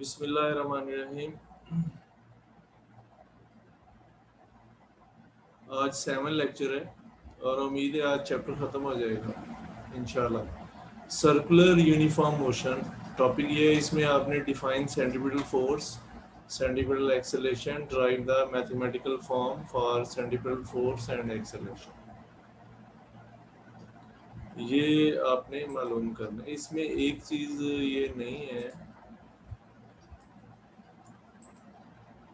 बिस्मिल्लाहिर्रहमानिर्रहीम। आज 7 लेक्चर है और उम्मीद है आज चैप्टर ख़त्म हो जाएगा इंशाल्लाह। सर्कुलर यूनिफॉर्म मोशन टॉपिक ये है। इसमें आपने define centripetal force, centripetal acceleration, drive the mathematical form for centripetal force and acceleration, ये आपने मालूम करना है। इसमें एक चीज़ ये नहीं है,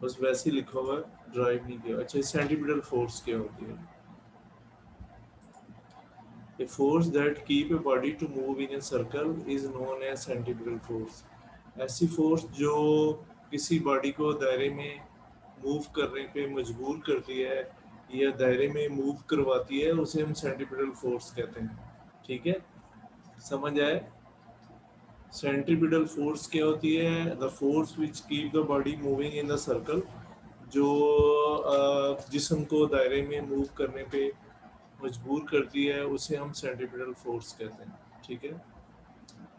बस वैसे ही लिखा हुआ है, ड्राइव नहीं किया। अच्छा, सेंट्रीपिटल फोर्स क्या होती है? A force that keep a body to move in a circle is known as centripetal force. ऐसी फोर्स जो किसी बॉडी को दायरे में मूव करने पे मजबूर करती है या दायरे में मूव करवाती है, उसे हम सेंट्रीपिटल फोर्स कहते हैं। ठीक है, समझ आए? सेंट्रीपिटल फोर्स क्या होती है? The force which keep the body moving in the circle, जो जिस्म को दायरे में मूव करने पे मजबूर करती है, उसे हम सेंट्रीपिटल फोर्स कहते हैं। ठीक है।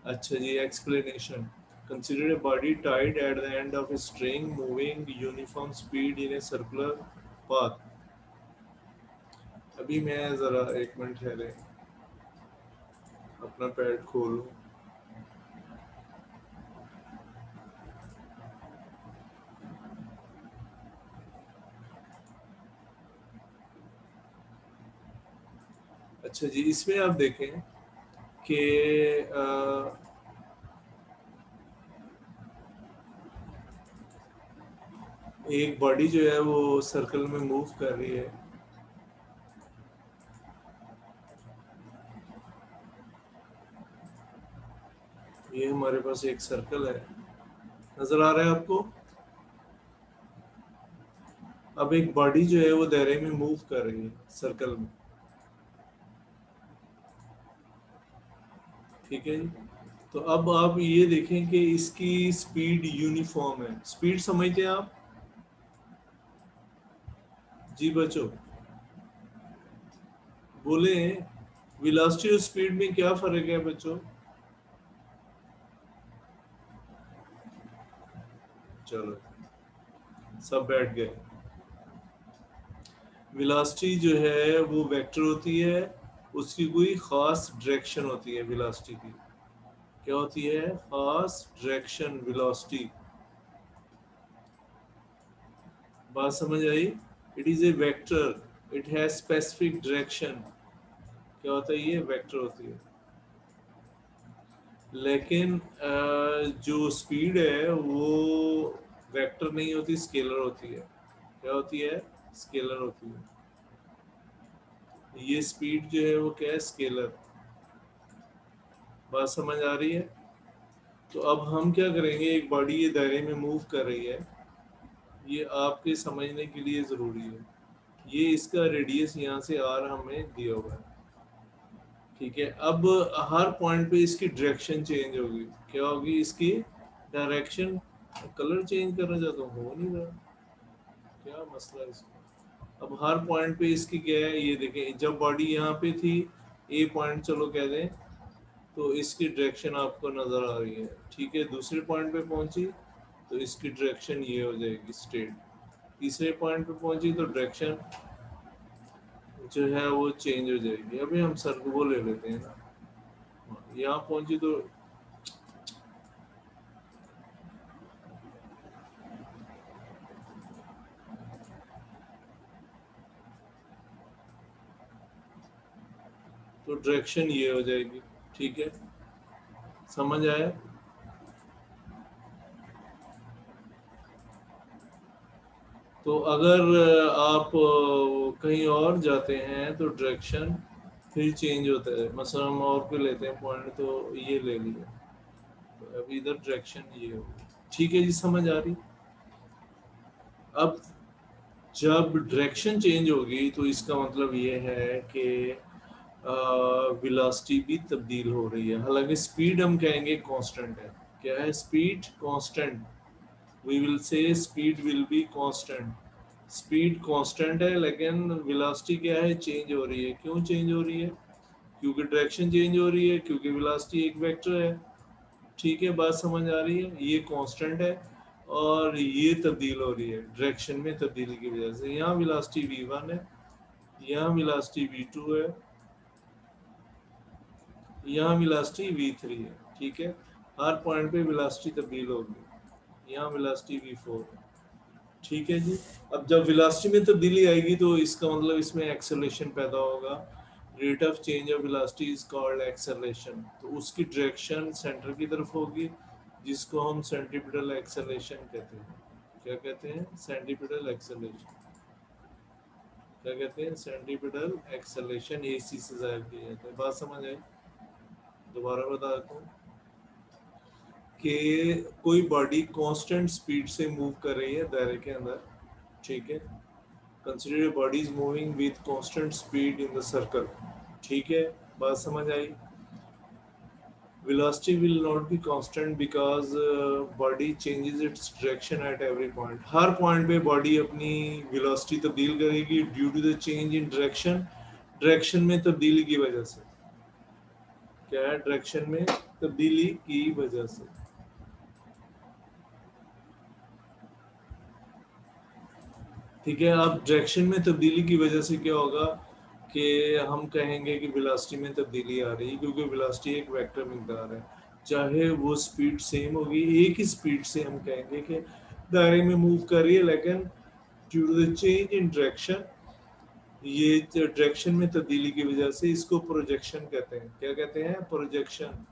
अच्छा जी, explanation. Consider a body tied at the end of a string moving uniform speed in a circular path। अभी मैं ज़रा एक मिनट ठहरे, अपना पैड खोलूं। अच्छा जी, इसमें आप देखें कि एक बॉडी जो है वो सर्कल में मूव कर रही है। ये हमारे पास एक सर्कल है, नजर आ रहा है आपको? अब एक बॉडी जो है वो दायरे में मूव कर रही है सर्कल में। ठीक है जी। तो अब आप ये देखें कि इसकी स्पीड यूनिफॉर्म है। स्पीड समझते हैं आप? जी बच्चों बोले, वेलोसिटी और स्पीड में क्या फर्क है बच्चों? चलो, सब बैठ गए। वेलोसिटी जो है वो वेक्टर होती है, उसकी कोई खास डायरेक्शन होती है वेलोसिटी की। क्या होती है? खास डायरेक्शन वेलोसिटी। बात समझ आई? It is a vector, it has specific direction. क्या होता है? ये वेक्टर होती है। लेकिन जो स्पीड है वो वेक्टर नहीं होती, स्केलर होती है। क्या होती है? स्केलर होती है। ये स्पीड जो है वो क्या है? स्केलर। बात समझ आ रही है? तो अब हम क्या करेंगे, एक बॉडी ये दायरे में मूव कर रही है, ये आपके समझने के लिए ज़रूरी है। ये इसका रेडियस यहाँ से आर हमें दिया हुआ है। ठीक है। अब हर पॉइंट पे इसकी डायरेक्शन चेंज होगी। क्या होगी इसकी डायरेक्शन? कलर चेंज करना चाहता हूँ, हो नहीं रहा, क्या मसला है इसका? अब हर पॉइंट पे इसकी क्या है, ये देखें। जब बॉडी यहाँ पे थी, ए पॉइंट चलो कह दें, तो इसकी डायरेक्शन आपको नज़र आ रही है। ठीक है। दूसरे पॉइंट पे पहुंची तो इसकी डायरेक्शन ये हो जाएगी, स्ट्रेट। तीसरे पॉइंट पे पहुंची तो डायरेक्शन जो है वो चेंज हो जाएगी। अभी हम सर को वो ले लेते हैं ना, यहाँ पहुंची तो डायरेक्शन ये हो जाएगी। ठीक है, समझ आया? तो अगर आप कहीं और जाते हैं तो डायरेक्शन फिर चेंज होता है। मसलन हम और पे लेते हैं पॉइंट, तो ये ले लिया, तो अब इधर डायरेक्शन ये होगी। ठीक है जी, समझ आ रही? अब जब डायरेक्शन चेंज होगी तो इसका मतलब ये है कि वेलोसिटी भी तब्दील हो रही है। हालांकि स्पीड हम कहेंगे कांस्टेंट है। क्या है? Speed constant. We will say speed will be constant. Speed constant है, लेकिन वेलोसिटी क्या है? चेंज हो रही है। क्यों चेंज हो रही है? क्योंकि डायरेक्शन चेंज हो रही है, क्योंकि वेलोसिटी एक वेक्टर है। ठीक है, बात समझ आ रही है? ये कांस्टेंट है और ये तब्दील हो रही है डायरेक्शन में तब्दीली की वजह से। यहाँ वेलोसिटी v1 है, यहाँ वेलोसिटी v2 है, यहाँ वेलोसिटी v3 है। ठीक है, हर पॉइंट पे वेलोसिटी तब्दील होगी। यहाँ वेलोसिटी v4 है। ठीक है जी। अब जब वेलोसिटी में तब्दीली आएगी तो इसका मतलब इसमें एक्सेलरेशन पैदा होगा। Rate of change of velocity is called acceleration. तो उसकी डायरेक्शन सेंटर की तरफ होगी, जिसको हम सेंट्रीपिटल एक्सेलरेशन कहते हैं। क्या कहते हैं? Centripetal acceleration. क्या कहते हैं? Centripetal acceleration. एसी से जाहिर किया जाता है। बात समझ आई? दोबारा बता देता हूँ कि कोई बॉडी कांस्टेंट स्पीड से मूव कर रही है दायरे के अंदर। ठीक है, consider your body is moving with constant speed in the circle। ठीक है, बात समझ आई? velocity will not be constant because body changes its direction at every point। Her point पे बॉडी अपनी velocity तब्दील करेगी due to the change in direction। Direction में तब्दीली की वजह से। क्या है? डायरेक्शन में तब्दीली की वजह से। ठीक है, अब डायरेक्शन में तब्दीली की वजह से क्या होगा कि हम कहेंगे कि वेलोसिटी में तब्दीली आ रही है, क्योंकि वेलोसिटी एक वेक्टर मिकदार है। चाहे वो स्पीड सेम होगी, एक ही स्पीड से हम कहेंगे कि दायरे में मूव कर रही है, लेकिन due to the change in direction, ये डायरेक्शन में तब्दीली की वजह से इसको प्रोजेक्शन कहते हैं। क्या कहते हैं? प्रोजेक्शन।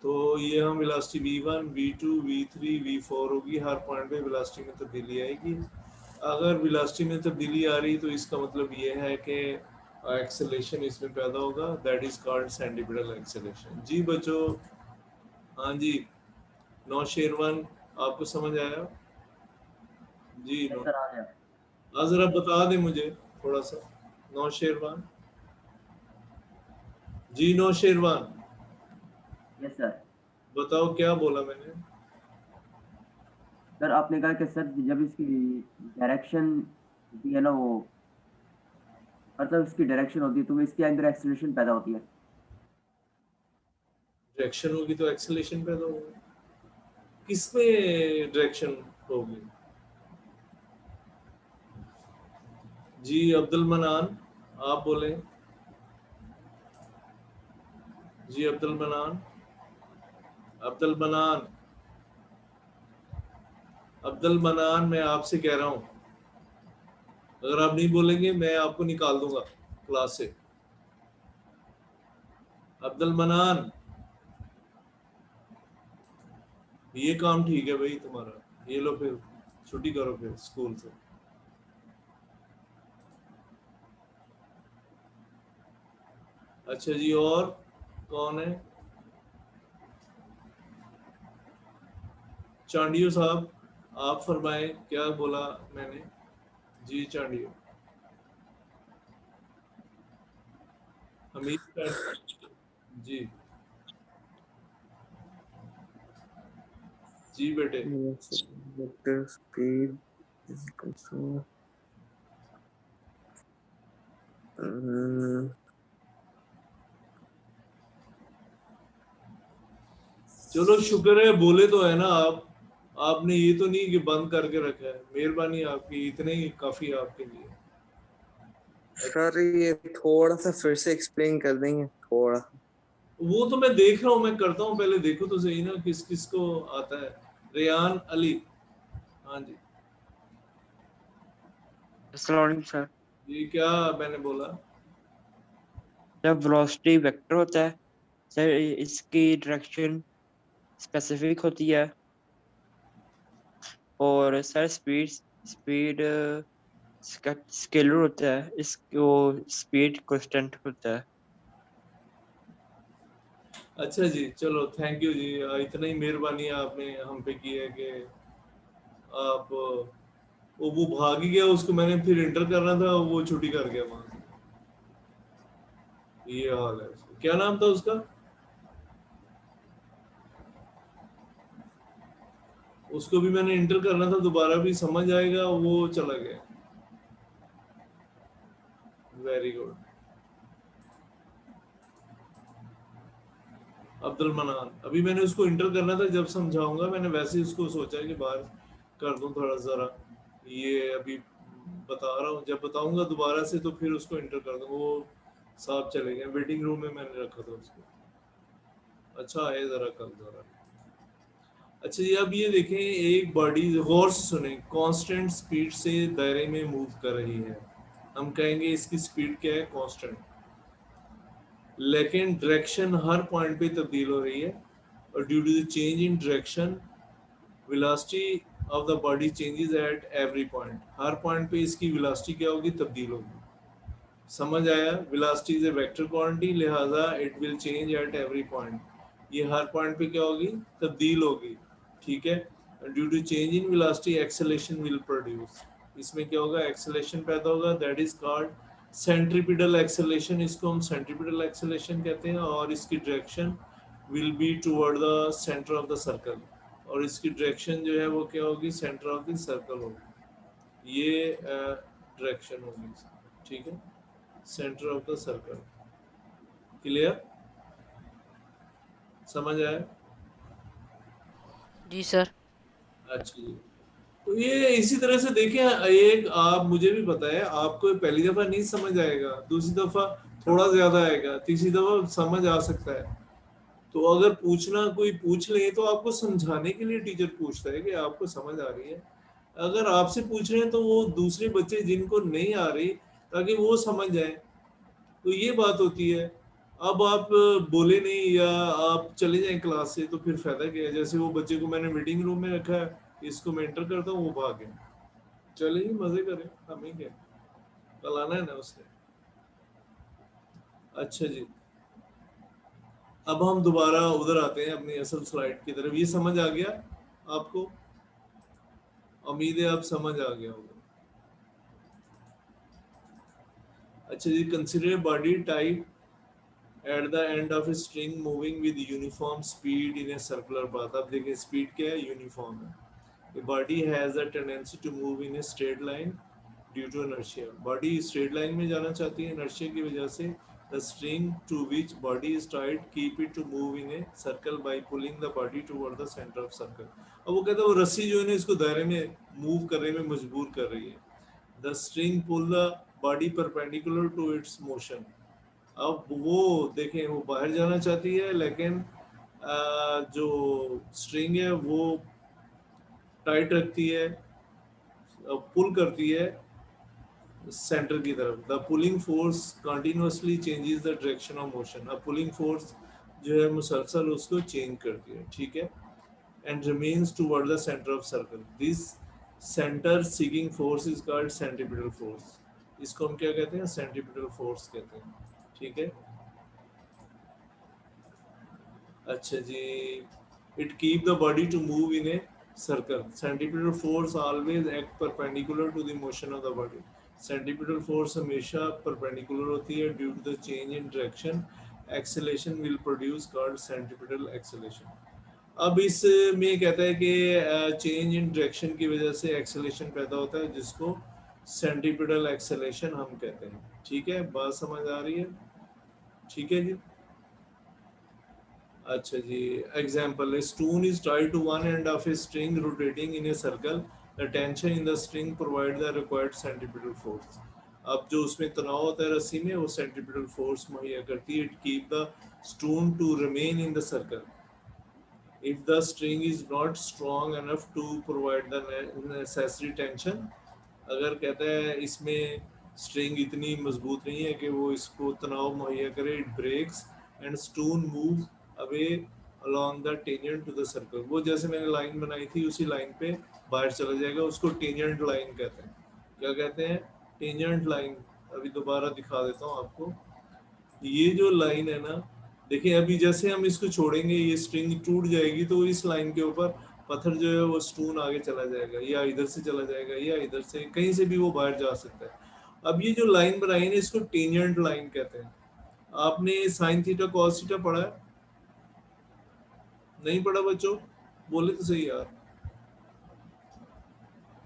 तो ये हम velocity v1 v2 v3 v4 होगी, हर पॉइंट पे वेलोसिटी में तब्दीली आएगी। अगर वेलोसिटी में तब्दीली आ रही तो इसका मतलब ये है कि एक्सेलरेशन इसमें पैदा होगा, that is called centripetal acceleration. जी बच्चों, हाँ जी, नौशेरवन, आपको समझ आया? जी यस नो, सर, आ गया। हाँ जरा बता दे मुझे थोड़ा सा। नौशेरवन, जी नौशेरवन, यस सर। बताओ क्या बोला मैंने? सर आपने कहा कि सर जब इसकी डायरेक्शन होती है ना, वो मतलब इसकी डायरेक्शन होती है तो इसके अंदर एक्सीलरेशन पैदा होती है। डायरेक्शन होगी तो एक्सेलरेशन पैदा होगा। किसमें डायरेक्शन होगी? जी अब्दुल मनान, आप बोले। जी अब्दुल मनान, अब्दुल मनान, अब्दुल मनान, मैं आपसे कह रहा हूँ, अगर आप नहीं बोलेंगे मैं आपको निकाल दूंगा क्लास से। अब्दुल मनान, ये काम ठीक है भाई तुम्हारा, ये लो फिर छुट्टी करो फिर स्कूल से। अच्छा जी, और कौन है? चांडियो साहब, आप फरमाएं क्या बोला मैंने। जी चांडियो, हमीद जी, जी बेटे। vector speed is equal to चलो शुक्र है बोले तो है ना आप। आपने ये तो नहीं कि बंद करके रखा है, मेहरबानी आपकी, इतने ही काफी है आपके लिए। सर ये थोड़ा सा फिर से एक्सप्लेन कर देंगे थोड़ा। वो तो मैं देख रहा हूँ, मैं करता हूँ, पहले देखो तो सही ना किस किस को आता है। रेयान अली, हाँ जी। अस्सलाम वालेकुम सर। ये क्या मैंने बोला? जब वेलोसिटी वेक्टर होता है सर, इसकी डायरेक्शन स्पेसिफिक होती है, और सर स्पीड स्पीड स्केलर होता है, इसको स्पीड कांस्टेंट होता है। अच्छा जी, चलो थैंक यू जी, इतना ही मेहरबानी आपने हम पे की है कि आप वो भाग ही गया, उसको मैंने फिर इंटर करना था, वो छुट्टी कर गया वहां से। ये हाल है उसका। क्या नाम था उसका? उसको भी मैंने इंटर करना था दोबारा, भी समझ आएगा, वो चला गया। Very good. अब अब्दुल मनान। अभी मैंने उसको इंटर करना था, जब समझाऊंगा मैंने वैसे ही उसको सोचा कि बाहर कर दूं थोड़ा ज़रा, ये अभी बता रहा हूँ, जब बताऊंगा दोबारा से तो फिर उसको इंटर कर दूंगा। वो साहब चले गए, वेटिंग रूम में मैंने रखा था उसको। अच्छा आए ज़रा कल ज़रा। अच्छा जी, अब ये देखें, एक बॉडी गौर से सुने, कांस्टेंट स्पीड से दायरे में मूव कर रही है। हम कहेंगे इसकी स्पीड क्या है, कांस्टेंट, लेकिन डायरेक्शन हर पॉइंट पे तब्दील हो रही है, और due to the change in direction velocity of the body changes at every point. हर पॉइंट पे इसकी वेलोसिटी क्या होगी, तब्दील होगी। समझ आया? Velocity is a vector quantity, लिहाजा it will change at every point. ये हर पॉइंट पे क्या होगी, तब्दील होगी, ठीक है। Due to change in velocity acceleration will produce. इसमें क्या होगा, एक्सेलरेशन पैदा होगा, that is called centripetal acceleration. इसको हम सेंट्रीपिटल एक्सेलरेशन कहते हैं, और इसकी direction will be toward the centre of the circle, और इसकी डायरेक्शन जो है वो क्या होगी, सेंटर ऑफ द सर्कल होगी। ये डायरेक्शन होगी, ठीक है, centre of the circle. Clear? समझ आया? जी सर। अच्छा जी, तो ये इसी तरह से देखें, एक आप, मुझे भी पता है आपको पहली दफा नहीं समझ आएगा, दूसरी दफा थोड़ा ज्यादा आएगा, तीसरी दफा समझ आ सकता है। तो अगर पूछना, कोई पूछ ले तो आपको समझाने के लिए टीचर पूछता है कि आपको समझ आ रही है। अगर आपसे पूछ रहे हैं तो वो दूसरे बच्चे जिनको नहीं आ रही, ताकि वो समझ जाए, तो ये बात होती है। अब आप बोले नहीं या आप चले जाएं क्लास से, तो फिर फायदा क्या है। जैसे वो बच्चे को मैंने मीटिंग रूम में रखा है, इसको मैं एंटर करता हूँ, वो भागे, चले जी मजे करें, हमें क्या, कल आना है ना उसने। अच्छा जी, अब हम दोबारा उधर आते हैं अपनी असल स्लाइड की तरफ। ये समझ आ गया आपको? उम्मीद है आप समझ आ गया होगा। अच्छा जी, consider body type at the end of a string moving with uniform speed in a circular path। अब देखिए स्पीड क्या है, यूनिफॉर्म है। A body has a tendency to move in a straight line due to inertia। Body straight line में जाना चाहती है inertia की वजह से। The string to which body is tied keep it to move in a circle by pulling the body toward the center of circle। अब वो कहता है वो रस्सी जो है ना इसको दायरे में मूव करने में मजबूर कर रही है। The string pull the body perpendicular to its motion। अब वो देखें, वो बाहर जाना चाहती है, लेकिन जो स्ट्रिंग है वो टाइट रखती है, पुल करती है सेंटर की तरफ। The pulling force continuously changes the direction of motion. अब पुलिंग फोर्स जो है मुसलसल उसको चेंज करती है, ठीक है, and remains toward the centre of circle. This centre seeking force is called centripetal force. इसको हम क्या कहते हैं, सेंट्रीपिटल फोर्स कहते हैं, ठीक है। अच्छा जी, it keep the body to move in a circle। Centripetal force always act perpendicular to the motion of the body। Centripetal force हमेशा perpendicular होती है due to the change in direction। Acceleration will produce called centripetal acceleration। अब इसमें कहता है कि change in direction की वजह से एक्सेलेरेशन पैदा होता है, जिसको सेंट्रीपिटल एक्सेलेरेशन हम कहते हैं, ठीक है। बात समझ आ रही है? ठीक है जी। अच्छा जी, example, a stone is tied to one end of a string rotating in a circle। The tension in the string provide the required centripetal force। अब जो उसमें तनाव होता है रस्सी में, वो सेंट्रीपिटल फोर्स मुहैया करती है। It keep the stone to remain in the circle। If the string is not strong enough to provide the necessary tension। अगर कहता है इसमें स्ट्रिंग इतनी मजबूत नहीं है कि वो इसको तनाव मुहैया करे, it breaks and stone move away along the tangent to the circle। वो जैसे मैंने लाइन बनाई थी उसी लाइन पे बाहर चला जाएगा, उसको टेंजेंट लाइन कहते हैं। क्या कहते हैं? Tangent line. अभी दोबारा दिखा देता हूँ आपको। ये जो लाइन है ना, देखिए अभी जैसे हम इसको छोड़ेंगे ये स्ट्रिंग टूट जाएगी, तो इस लाइन के ऊपर पत्थर जो है वो स्टोन आगे चला जाएगा, या इधर से चला जाएगा, या इधर से, कहीं से भी वो बाहर जा सकता है। अब ये जो लाइन बनाई है इसको टेंजेंट लाइन कहते हैं। आपने साइन थीटा कॉस थीटा पढ़ा है? नहीं पढ़ा बच्चों? बोले तो सही यार।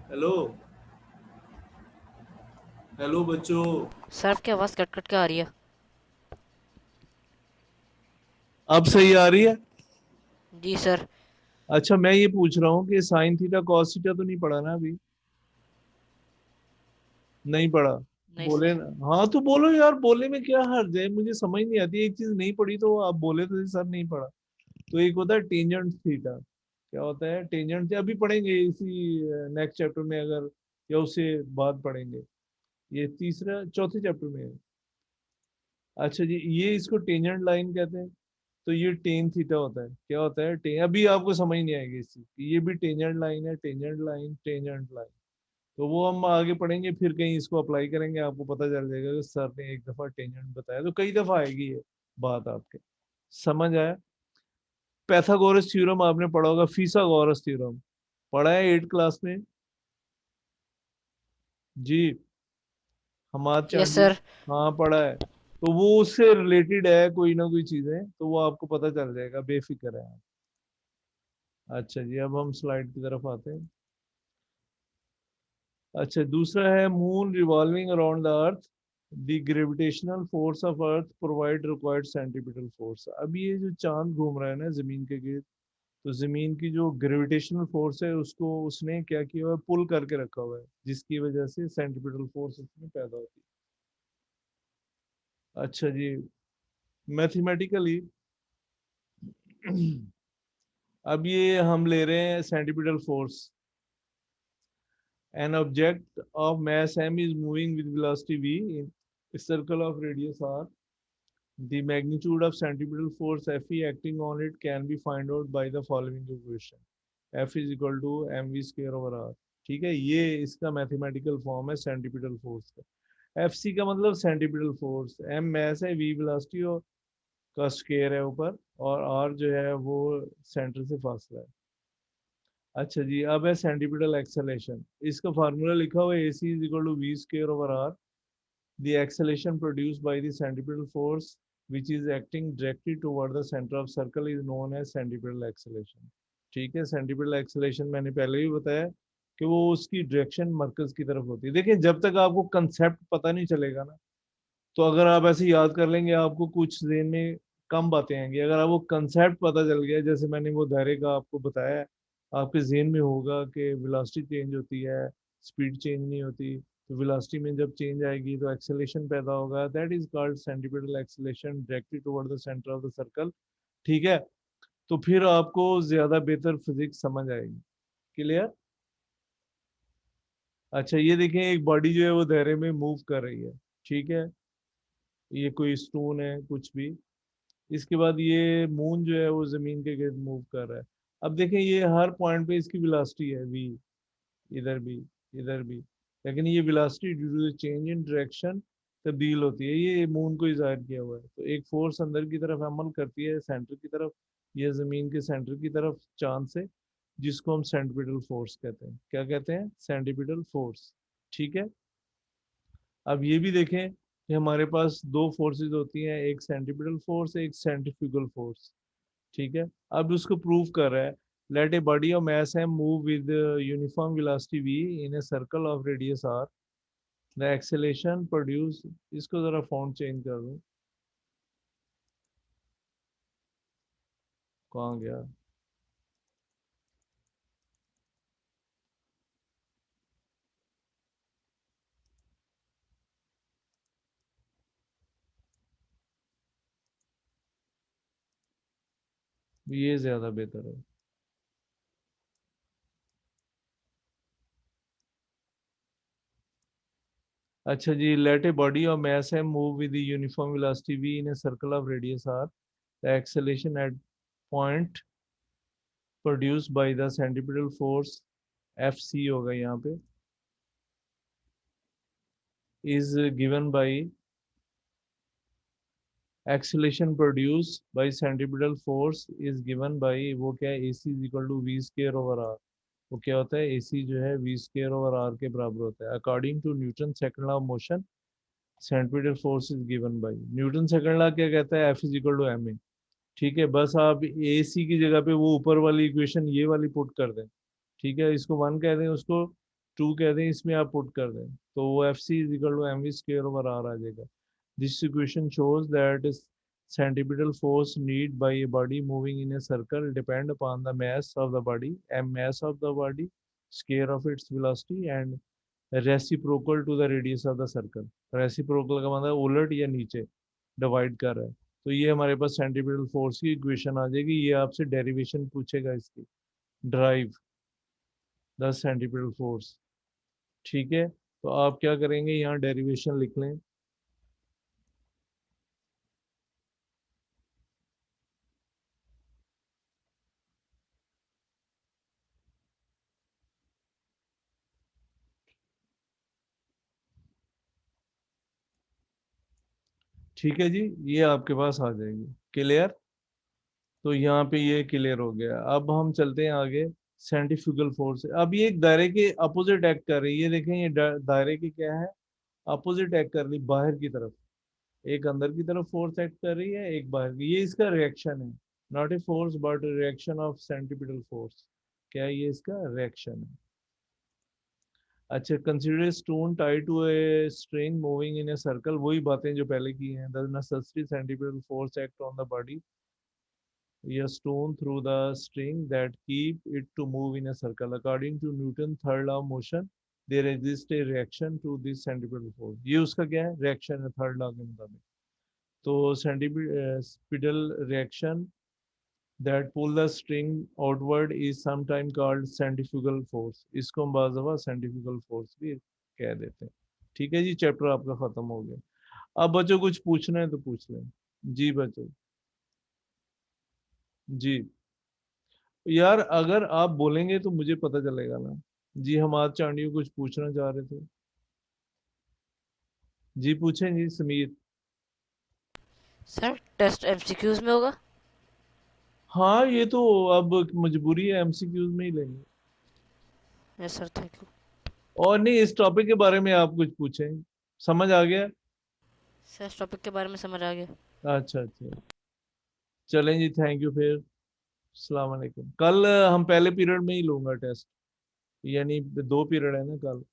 हेलो हेलो बच्चों। सर आपकी आवाज़ कट कट के आ रही है। अब सही आ रही है? जी सर। अच्छा, मैं ये पूछ रहा हूँ कि साइन थीटा कॉस थीटा तो नहीं पढ़ा ना अभी? नहीं पढ़ा? नहीं बोले सर। ना, हाँ तो बोलो यार, बोले में क्या हर्ज है? मुझे समझ नहीं आती, एक चीज नहीं पढ़ी तो आप बोले तो सर नहीं पढ़ा। तो एक होता है टेंजेंट थीटा। क्या होता है टेंजेंट? अभी पढ़ेंगे इसी नेक्स्ट चैप्टर में, अगर या उससे बाद पढ़ेंगे। ये तीसरा चौथे चैप्टर में है। अच्छा जी, ये इसको टेंजेंट लाइन कहते हैं। तो ये टेन थीटा होता है। क्या होता है टेन? अभी आपको समझ नहीं आएगी इस चीज की। ये भी टेंजेंट लाइन है, टेंजेंट लाइन, टेंजेंट लाइन। तो वो हम आगे पढ़ेंगे, फिर कहीं इसको अप्लाई करेंगे, आपको पता चल जाएगा कि सर ने एक दफा टेंजेंट बताया तो कई दफा आएगी ये बात आपके। समझ आया? पैथागोरस थ्योरम आपने पढ़ा होगा, फीसागोरस थ्योरम पढ़ा है 8 क्लास में? जी, हमाद यस चांडी। सर। हाँ पढ़ा है। तो वो उससे रिलेटेड है कोई ना कोई चीजें, तो वो आपको पता चल जाएगा, बेफिक्र है आप। अच्छा जी, अब हम स्लाइड की तरफ आते हैं। अच्छा, दूसरा है moon revolving around the earth, the gravitational force of earth provide required centripetal force. अब ये जो चांद घूम रहा है ना जमीन के गिर्द, तो जमीन की जो ग्रेविटेशनल फोर्स है उसको उसने क्या किया हुआ है, पुल करके रखा हुआ है, जिसकी वजह से सेंट्रीपिटल फोर्स उसमें पैदा होती है। अच्छा जी, मैथमेटिकली अब ये हम ले रहे हैं centripetal force. An object of mass m is moving with velocity v in a circle of radius r. The magnitude of centripetal force Fe acting on it can be found out by the following equation. F is equal to mv square over r. ठीक है, ये इसका mathematical form है centripetal force का। F C का मतलब centripetal force, M mess है, we velocity और का स्क्वायर है ऊपर, और आर जो है वो सेंटर से फासला है। अच्छा जी, अब है सेंट्रीपिटल एक्सेलेरेशन। इसका फार्मूला लिखा हुआ है, AC is equal to v square over r. The acceleration produced by the centripetal force which is acting directly toward the centre of circle is known as centripetal acceleration. ठीक है, centripetal acceleration मैंने पहले भी बताया कि वो उसकी direction मरकज की तरफ होती है। देखिए, जब तक आपको कंसेप्ट पता नहीं चलेगा ना, तो अगर आप ऐसे याद कर लेंगे आपको कुछ देर में कम बातें आएंगी। अगर आपको कंसेप्ट पता चल गया, जैसे मैंने वो दायरे का आपको बताया है, आपके जेहन में होगा कि वेलोसिटी चेंज होती है, स्पीड चेंज नहीं होती। तो वेलोसिटी में जब चेंज आएगी तो एक्सेलेरेशन पैदा होगा, that is called centripetal acceleration directly toward the centre of the circle. ठीक है, तो फिर आपको ज्यादा बेहतर फिजिक्स समझ आएगी। क्लियर? अच्छा, ये देखें, एक बॉडी जो है वो दायरे में मूव कर रही है। ठीक है, ये कोई स्टोन है कुछ भी। इसके बाद ये मून जो है वो जमीन के गिर्द मूव कर रहा है। अब देखें, ये हर पॉइंट पे इसकी वेलोसिटी है v, इधर भी, इधर भी। लेकिन ये velocity due to the change in direction तब्दील होती है। ये मून को ही जाहिर किया हुआ है। तो एक फोर्स अंदर की तरफ अमल करती है सेंटर की तरफ, ये जमीन के सेंटर की तरफ चांद से, जिसको हम सेंट्रीपिटल फोर्स कहते हैं। क्या कहते हैं? Centripetal force. ठीक है, अब ये भी देखें कि हमारे पास दो फोर्सेस होती हैं, एक सेंट्रीपिटल फोर्स, एक सेंट्रीफ्यूगल फोर्स। ठीक है, अब उसको प्रूव कर रहा है। Let a body of mass m move with uniform velocity v in a circle of radius r, the acceleration produce. इसको जरा फॉन्ट चेंज कर दूं, कहाँ गया? ये ज्यादा बेहतर है। अच्छा जी, let a body of mass m move with uniform velocity v in a circle of radius r, the acceleration at point produced by the centripetal force Fc होगा यहाँ पे, is given by acceleration produced by centripetal force is given by, वो क्या है, AC is equal to v square over r। वो क्या होता है, AC जो है v square over r के बराबर होता है। According to Newton second law of motion, centripetal force is given by Newton second law क्या कहता है, F is equal to ma। ठीक है, बस आप AC की जगह पे वो ऊपर वाली इक्वेशन ये वाली पुट कर दें। ठीक है, इसको 1 कह दें, उसको 2 कह दें, इसमें आप पुट कर दें, तो वो Fc is equal to mv square over r आ जाएगा। This equation shows that centripetal force need by a body moving in a circle depend upon the mass of the body, mass of the body, square of its velocity and reciprocal to the radius of the circle. Reciprocal का मतलब उलट या नीचे divide कर रहा है, तो ये हमारे पास सेंट्रीपिटल फोर्स की इक्वेशन आ जाएगी। ये आपसे डेरिवेशन पूछेगा इसकी, ड्राइव द सेंट्रीपिटल फोर्स। ठीक है, तो आप क्या करेंगे, यहाँ डेरिवेशन लिख लें। ठीक है जी, ये आपके पास आ जाएगी। क्लियर? तो यहाँ पे ये क्लियर हो गया। अब हम चलते हैं आगे। सेंट्रीफ्यूगल फोर्स, अब ये एक दायरे के अपोजिट एक्ट कर रही है। देखें ये दायरे की क्या है, अपोजिट एक्ट कर रही, बाहर की तरफ। एक अंदर की तरफ फोर्स एक्ट कर रही है, एक बाहर की। ये इसका रिएक्शन है, not a force but reaction of centripetal force. क्या है ये, इसका रिएक्शन है। अच्छा, consider stone tied to a string moving in a circle. वही बातें जो पहले की हैं। The necessary centripetal force act on the body a stone through the string that keep it to move in a circle. According to Newton's third law of motion, there exists a reaction to this centripetal force. ये उसका क्या है, reaction है third law के मुताबिक। तो centripetal reaction that pull the string outward is sometimes called centrifugal force. इसको हम बाज़ दफ़ा centrifugal force भी कह देते हैं। ठीक है जी, चैप्टर आपका खत्म हो गया। अब बच्चों कुछ पूछना है तो पूछ लें। जी बच्चों, जी यार, अगर आप बोलेंगे तो मुझे पता चलेगा ना। जी, हम आज चांडियो कुछ पूछना चाह रहे थे। जी पूछें जी, समीर। सर टेस्ट एमसीक्यूज में होगा? हाँ, ये तो अब मजबूरी है, एमसीक्यूज में ही लेंगे। Yes sir, thank you. और नहीं, इस टॉपिक के बारे में आप कुछ पूछें। समझ आ गया? सर इस टॉपिक के बारे में समझ आ गया। अच्छा अच्छा, चलें जी, थैंक यू। फिर अस्सलाम वालेकुम। कल हम पहले पीरियड में ही लूँगा टेस्ट, यानी 2 पीरियड है ना कल।